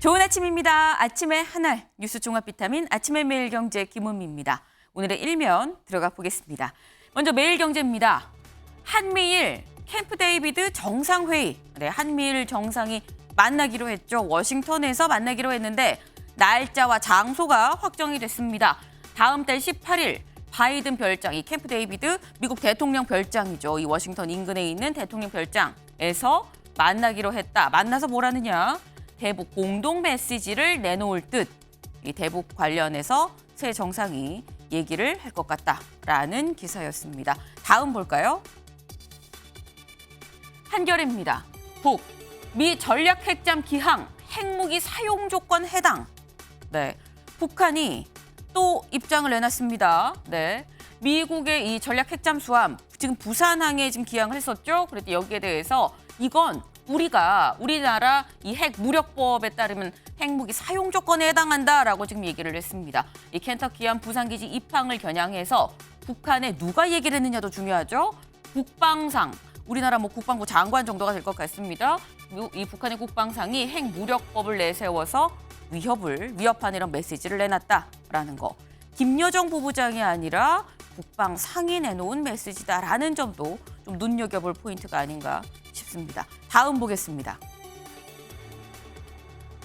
좋은 아침입니다. 아침의 하나 뉴스 종합 비타민 아침의 매일경제 김은미입니다. 오늘의 일면 들어가 보겠습니다. 먼저 매일경제입니다. 한미일 캠프 데이비드 정상회의. 한미일 정상이 만나기로 했죠. 워싱턴에서 만나기로 했는데 날짜와 장소가 확정이 됐습니다. 다음 달 18일 바이든 별장, 이 캠프 데이비드 미국 대통령 별장이죠. 이 워싱턴 인근에 있는 대통령 별장에서 만나기로 했다. 만나서 뭘 하느냐? 대북 공동 메시지를 내놓을 듯 이 대북 관련해서 새 정상이 얘기를 할 것 같다라는 기사였습니다. 다음 볼까요? 한겨레입니다. 북, 미 전략 핵잠 기항, 핵무기 사용 조건 해당. 네, 북한이 또 입장을 내놨습니다. 네, 미국의 이 전략 핵잠 수함 지금 부산항에 지금 기항을 했었죠. 그런데 여기에 대해서 이건 우리나라 이 핵 무력법에 따르면 핵무기 사용 조건에 해당한다라고 지금 얘기를 했습니다. 이 켄터키함 부산기지 입항을 겨냥해서 북한에 누가 얘기를 했느냐도 중요하죠. 국방상, 우리나라 국방부 장관 정도가 될 것 같습니다. 이 북한의 국방상이 핵 무력법을 내세워서 위협하는 이런 메시지를 내놨다라는 거. 김여정 부부장이 아니라 국방상이 내놓은 메시지다라는 점도 좀 눈여겨볼 포인트가 아닌가 싶습니다. 다음 보겠습니다.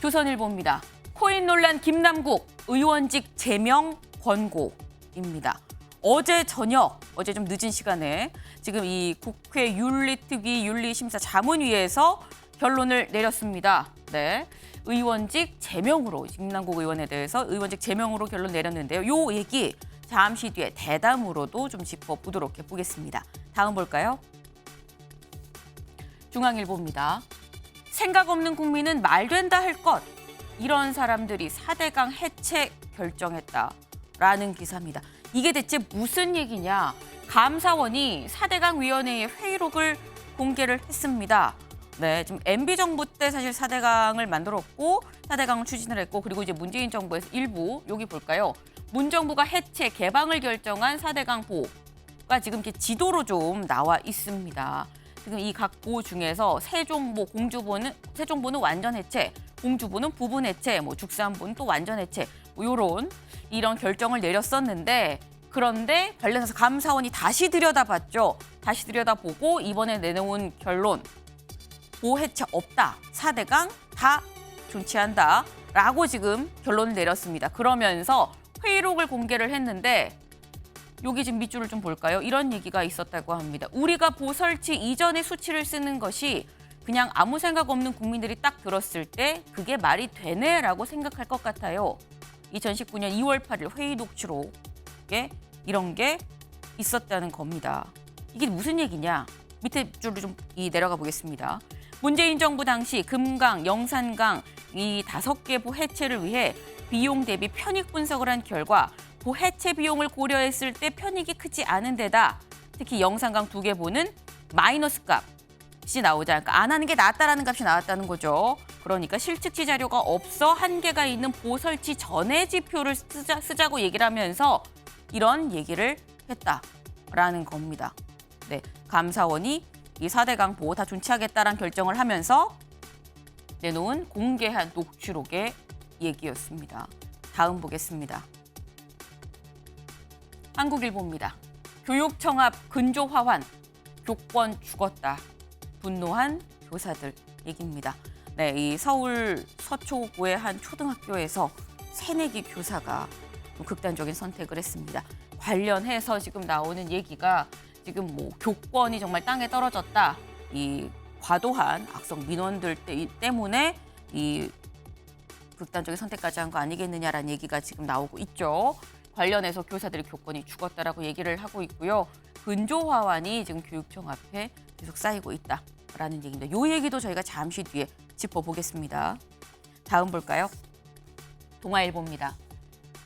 조선일보입니다. 코인 논란 김남국 의원직 제명 권고입니다. 어제 좀 늦은 시간에 지금 이 국회 윤리특위 윤리심사 자문위에서 결론을 내렸습니다. 네, 의원직 제명으로 김남국 의원에 대해서 의원직 제명으로 결론 내렸는데요. 요 얘기 잠시 뒤에 대담으로도 좀 짚어보도록 해보겠습니다. 다음 볼까요? 중앙일보입니다. 생각 없는 국민은 말된다 할 것. 이런 사람들이 4대강 해체 결정했다라는 기사입니다. 이게 대체 무슨 얘기냐? 감사원이 4대강 위원회의 회의록을 공개를 했습니다. 네, 지금 MB 정부 때 사실 4대강을 만들었고 4대강을 추진을 했고 그리고 이제 문재인 정부에서 일부 여기 볼까요? 문 정부가 해체 개방을 결정한 4대강 보호가 지금 이렇게 지도로 좀 나와 있습니다. 지금 이 각 보 중에서 세종보, 세종보는 완전 해체, 공주보는 부분 해체, 죽산보는 또 완전 해체, 이런 결정을 내렸었는데 그런데 관련해서 감사원이 다시 들여다봤죠. 다시 들여다보고 이번에 내놓은 결론, 보호 해체 없다, 4대강 다 존치한다라고 지금 결론을 내렸습니다. 그러면서 회의록을 공개를 했는데 여기 지금 밑줄을 좀 볼까요? 이런 얘기가 있었다고 합니다. 우리가 보 설치 이전의 수치를 쓰는 것이 그냥 아무 생각 없는 국민들이 딱 들었을 때 그게 말이 되네라고 생각할 것 같아요. 2019년 2월 8일 회의 녹취록에 이런 게 있었다는 겁니다. 이게 무슨 얘기냐? 밑에 줄을 좀 내려가 보겠습니다. 문재인 정부 당시 금강, 영산강 이 5개 보 해체를 위해 비용 대비 편익 분석을 한 결과 보 해체 비용을 고려했을 때 편익이 크지 않은 데다 특히 영산강 2개 보는 마이너스 값이 나오지 않을까. 안 하는 게 낫다라는 값이 나왔다는 거죠. 그러니까 실측치 자료가 없어 한계가 있는 보 설치 전의 지표를 쓰자고 얘기를 하면서 이런 얘기를 했다라는 겁니다. 네, 감사원이 이 4대강 보호 다 존치하겠다라는 결정을 하면서 내놓은 공개한 녹취록의 얘기였습니다. 다음 보겠습니다. 한국일보입니다. 교육청 앞 근조 화환, 교권 죽었다. 분노한 교사들 얘기입니다. 네, 이 서울 서초구의 한 초등학교에서 새내기 교사가 극단적인 선택을 했습니다. 관련해서 지금 나오는 얘기가 지금 교권이 정말 땅에 떨어졌다. 이 과도한 악성 민원들 때문에 이 극단적인 선택까지 한 거 아니겠느냐라는 얘기가 지금 나오고 있죠. 관련해서 교사들의 교권이 죽었다라고 얘기를 하고 있고요. 근조 화환이 지금 교육청 앞에 계속 쌓이고 있다라는 얘기입니다. 이 얘기도 저희가 잠시 뒤에 짚어보겠습니다. 다음 볼까요? 동아일보입니다.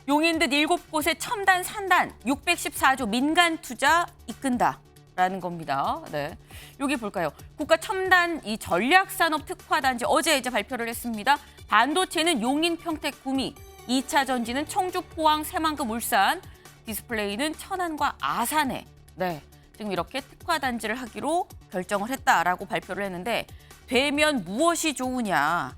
용인 듯 7곳의 첨단 산단 614조 민간 투자 이끈다라는 겁니다. 네, 여기 볼까요? 국가 첨단 이 전략산업 특화단지 어제 이제 발표를 했습니다. 반도체는 용인, 평택, 구미, 2차 전지는 청주, 포항, 새만금, 울산, 디스플레이는 천안과 아산에 네, 지금 이렇게 특화 단지를 하기로 결정을 했다라고 발표를 했는데 되면 무엇이 좋으냐?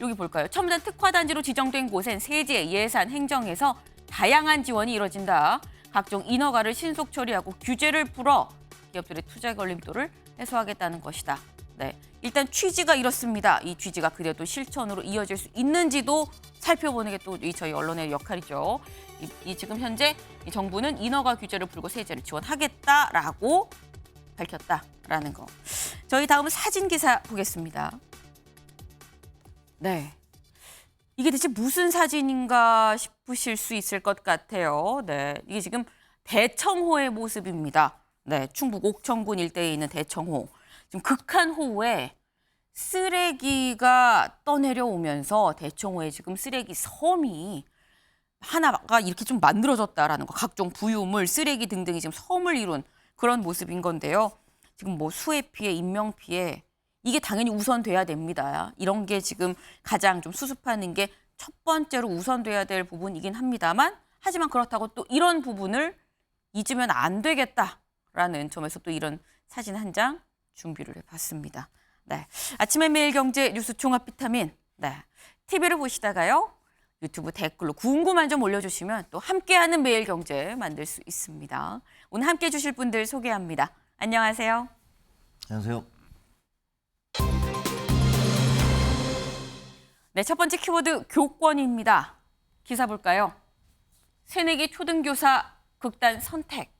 여기 볼까요? 첨단 특화단지로 지정된 곳엔 세제, 예산, 행정에서 다양한 지원이 이뤄진다. 각종 인허가를 신속 처리하고 규제를 풀어 기업들의 투자 걸림돌을 해소하겠다는 것이다. 네, 일단 취지가 이렇습니다. 이 취지가 그래도 실천으로 이어질 수 있는지도 살펴보는 게 또 저희 언론의 역할이죠. 이 지금 현재 이 정부는 인허가 규제를 풀고 세제를 지원하겠다라고 밝혔다라는 거. 저희 다음은 사진 기사 보겠습니다. 네. 이게 대체 무슨 사진인가 싶으실 수 있을 것 같아요. 네. 이게 지금 대청호의 모습입니다. 네. 충북 옥천군 일대에 있는 대청호. 지금 극한호우에 쓰레기가 떠내려오면서 대청호에 지금 쓰레기 섬이 하나가 이렇게 좀 만들어졌다라는 거. 각종 부유물, 쓰레기 등등이 지금 섬을 이룬 그런 모습인 건데요. 지금 뭐 수해 피해, 인명 피해 이게 당연히 우선돼야 됩니다. 이런 게 지금 가장 좀 수습하는 게 첫 번째로 우선돼야 될 부분이긴 합니다만 하지만 그렇다고 또 이런 부분을 잊으면 안 되겠다라는 점에서 또 이런 사진 한 장 준비를 해봤습니다. 네, 아침의 매일경제 뉴스 종합 비타민. 네, TV를 보시다가요. 유튜브 댓글로 궁금한 점 올려주시면 또 함께하는 매일경제 만들 수 있습니다. 오늘 함께해 주실 분들 소개합니다. 안녕하세요. 안녕하세요. 네, 첫 번째 키워드 교권입니다. 기사 볼까요? 새내기 초등교사 극단 선택.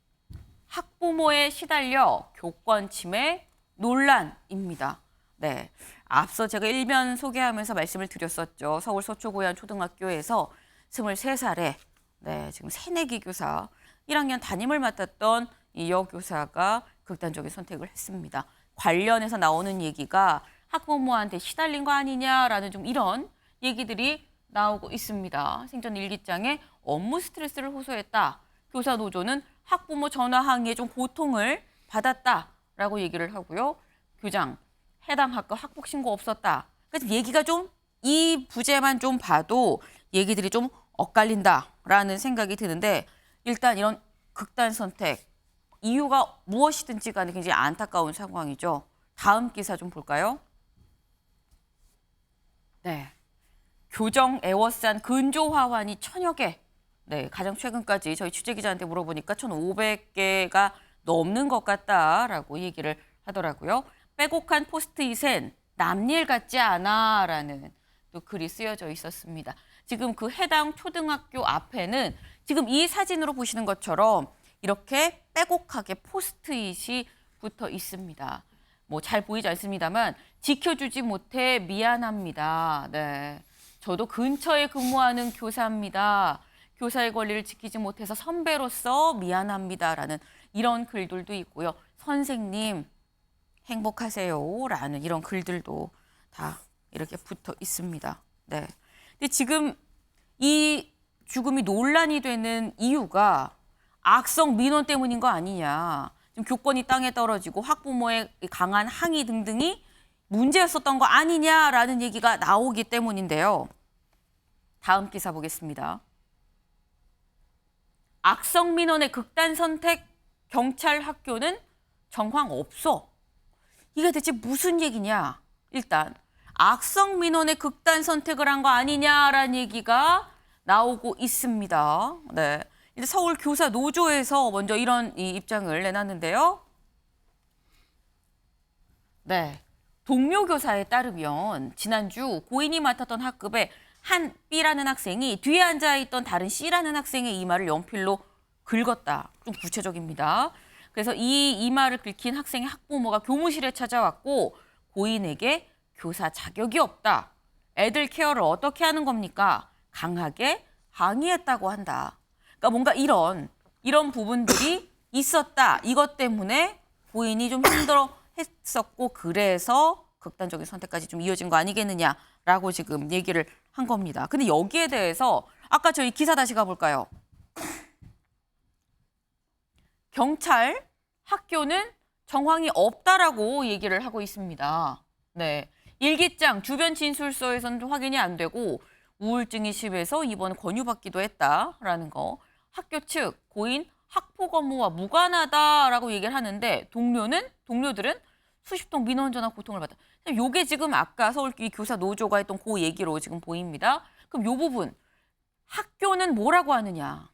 학부모에 시달려 교권 침해 논란입니다. 네, 앞서 제가 일면 소개하면서 말씀을 드렸었죠. 서울 서초고양 초등학교에서 23살에 네, 지금 새내기 교사 1학년 담임을 맡았던 이 여교사가 극단적인 선택을 했습니다. 관련해서 나오는 얘기가 학부모한테 시달린 거 아니냐라는 좀 이런 얘기들이 나오고 있습니다. 생전 일기장에 업무 스트레스를 호소했다. 교사 노조는 학부모 전화 항의에 좀 고통을 받았다라고 얘기를 하고요. 교장, 해당 학교 학폭 신고 없었다. 그래서 얘기가 좀 이 부재만 좀 봐도 얘기들이 좀 엇갈린다라는 생각이 드는데 일단 이런 극단 선택 이유가 무엇이든지 간에 굉장히 안타까운 상황이죠. 다음 기사 좀 볼까요? 네, 교정 에워싼 근조 화환이 1000여 개. 네, 가장 최근까지 저희 취재기자한테 물어보니까 1,500개가 넘는 것 같다라고 얘기를 하더라고요. 빼곡한 포스트잇엔 남일 같지 않아라는 또 글이 쓰여져 있었습니다. 지금 그 해당 초등학교 앞에는 지금 이 사진으로 보시는 것처럼 이렇게 빼곡하게 포스트잇이 붙어 있습니다. 뭐 잘 보이지 않습니다만 지켜주지 못해 미안합니다. 네, 저도 근처에 근무하는 교사입니다. 교사의 권리를 지키지 못해서 선배로서 미안합니다라는 이런 글들도 있고요. 선생님 행복하세요라는 이런 글들도 다 이렇게 붙어 있습니다. 네. 근데 지금 이 죽음이 논란이 되는 이유가 악성 민원 때문인 거 아니냐. 지금 교권이 땅에 떨어지고 학부모의 강한 항의 등등이 문제였었던 거 아니냐라는 얘기가 나오기 때문인데요. 다음 기사 보겠습니다. 악성 민원의 극단 선택 경찰 학교는 정황 없어. 이게 대체 무슨 얘기냐? 일단 악성 민원의 극단 선택을 한 거 아니냐라는 얘기가 나오고 있습니다. 네. 이제 서울 교사 노조에서 먼저 이런 입장을 내놨는데요. 네. 동료 교사에 따르면 지난주 고인이 맡았던 학급에 한 B라는 학생이 뒤에 앉아있던 다른 C라는 학생의 이마를 연필로 긁었다. 좀 구체적입니다. 그래서 이 이마를 긁힌 학생의 학부모가 교무실에 찾아왔고 고인에게 교사 자격이 없다. 애들 케어를 어떻게 하는 겁니까? 강하게 항의했다고 한다. 그러니까 뭔가 이런 부분들이 있었다. 이것 때문에 고인이 좀 힘들어 했었고 그래서 극단적인 선택까지 좀 이어진 거 아니겠느냐라고 지금 얘기를 한 겁니다. 근데 여기에 대해서 아까 저희 기사 다시 가볼까요? 경찰 학교는 정황이 없다라고 얘기를 하고 있습니다. 네, 일기장 주변 진술서에서는 좀 확인이 안 되고 우울증이 심해서 입원 권유받기도 했다라는 거. 학교 측 고인 학폭 업무와 무관하다라고 얘기를 하는데 동료들은 수십 통 민원 전화 고통을 받다. 요게 지금 아까 서울시 교사 노조가 했던 그 얘기로 지금 보입니다. 그럼 요 부분 학교는 뭐라고 하느냐?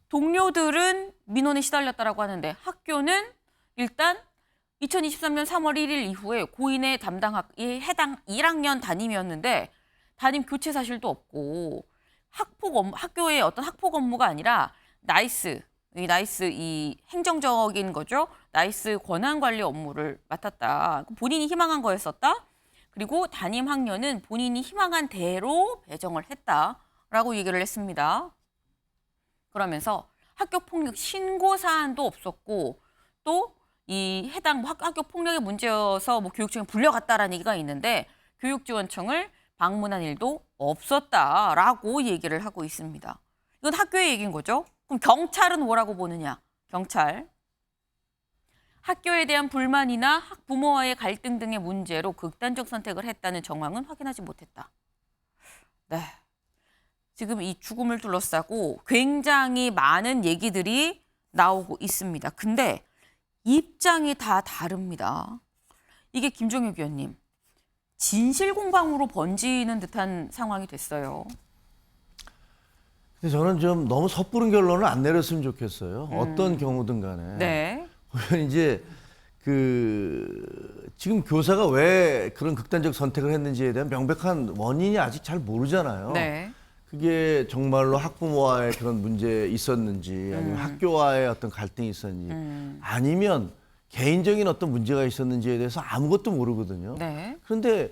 동료들은 민원에 시달렸다라고 하는데 학교는 일단 2023년 3월 1일 이후에 고인의 담당학이 해당 1학년 담임이었는데 담임 교체 사실도 없고 학교의 어떤 학폭 업무가 아니라 나이스 이 행정적인 거죠. 나이스 권한 관리 업무를 맡았다. 본인이 희망한 거였었다. 그리고 담임 학년은 본인이 희망한 대로 배정을 했다라고 얘기를 했습니다. 그러면서 학교 폭력 신고 사안도 없었고 또 이 해당 학교 폭력의 문제여서 교육청에 불려갔다라는 얘기가 있는데 교육지원청을 방문한 일도 없었다라고 얘기를 하고 있습니다. 이건 학교의 얘기인 거죠. 그럼 경찰은 뭐라고 보느냐? 경찰. 학교에 대한 불만이나 학부모와의 갈등 등의 문제로 극단적 선택을 했다는 정황은 확인하지 못했다. 네. 지금 이 죽음을 둘러싸고 굉장히 많은 얘기들이 나오고 있습니다. 근데 입장이 다 다릅니다. 이게 김종혁 위원님, 진실공방으로 번지는 듯한 상황이 됐어요. 근데 저는 좀 너무 섣부른 결론을 안 내렸으면 좋겠어요. 어떤 경우든 간에. 네. 보면 이제 지금 교사가 왜 그런 극단적 선택을 했는지에 대한 명백한 원인이 아직 잘 모르잖아요. 네. 그게 정말로 학부모와의 그런 문제 있었는지 아니면 학교와의 어떤 갈등이 있었는지 아니면 개인적인 어떤 문제가 있었는지에 대해서 아무것도 모르거든요. 네. 그런데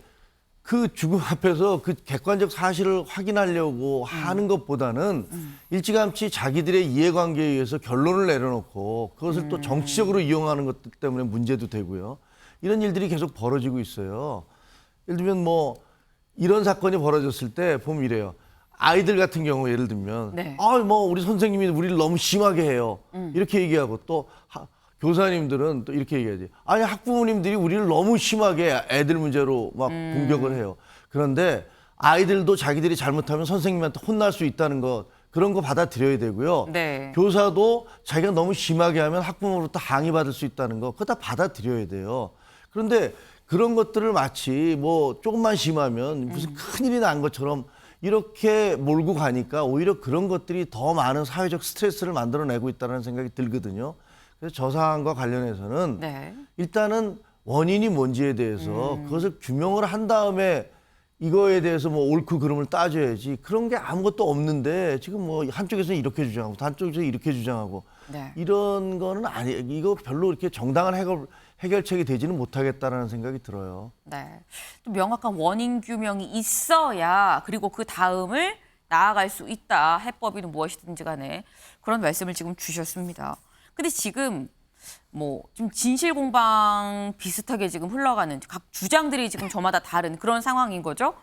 그 죽음 앞에서 그 객관적 사실을 확인하려고 하는 것보다는 일찌감치 자기들의 이해관계에 의해서 결론을 내려놓고 그것을 또 정치적으로 이용하는 것들 때문에 문제도 되고요. 이런 일들이 계속 벌어지고 있어요. 예를 들면 이런 사건이 벌어졌을 때 보면 이래요. 아이들 같은 경우 예를 들면 네. 우리 선생님이 우리를 너무 심하게 해요. 이렇게 얘기하고 또 교사님들은 또 이렇게 얘기하지. 아니 학부모님들이 우리를 너무 심하게 애들 문제로 막 공격을 해요. 그런데 아이들도 자기들이 잘못하면 선생님한테 혼날 수 있다는 것 그런 거 받아들여야 되고요. 네. 교사도 자기가 너무 심하게 하면 학부모로부터 항의받을 수 있다는 거 그거 다 받아들여야 돼요. 그런데 그런 것들을 마치 조금만 심하면 무슨 큰일이 난 것처럼 이렇게 몰고 가니까 오히려 그런 것들이 더 많은 사회적 스트레스를 만들어내고 있다는 생각이 들거든요. 그래서 저 사안과 관련해서는 네. 일단은 원인이 뭔지에 대해서 그것을 규명을 한 다음에 이거에 대해서 옳고 그름을 따져야지 그런 게 아무것도 없는데 지금 한쪽에서는 이렇게 주장하고 한쪽에서 이렇게 주장하고 네. 이런 거는 이거 별로 이렇게 정당한 해결책이 되지는 못하겠다라는 생각이 들어요. 네. 좀 명확한 원인 규명이 있어야 그리고 그 다음을 나아갈 수 있다. 해법이든 무엇이든지 간에 그런 말씀을 지금 주셨습니다. 근데 지금 좀 진실 공방 비슷하게 지금 흘러가는 각 주장들이 지금 저마다 다른 그런 상황인 거죠.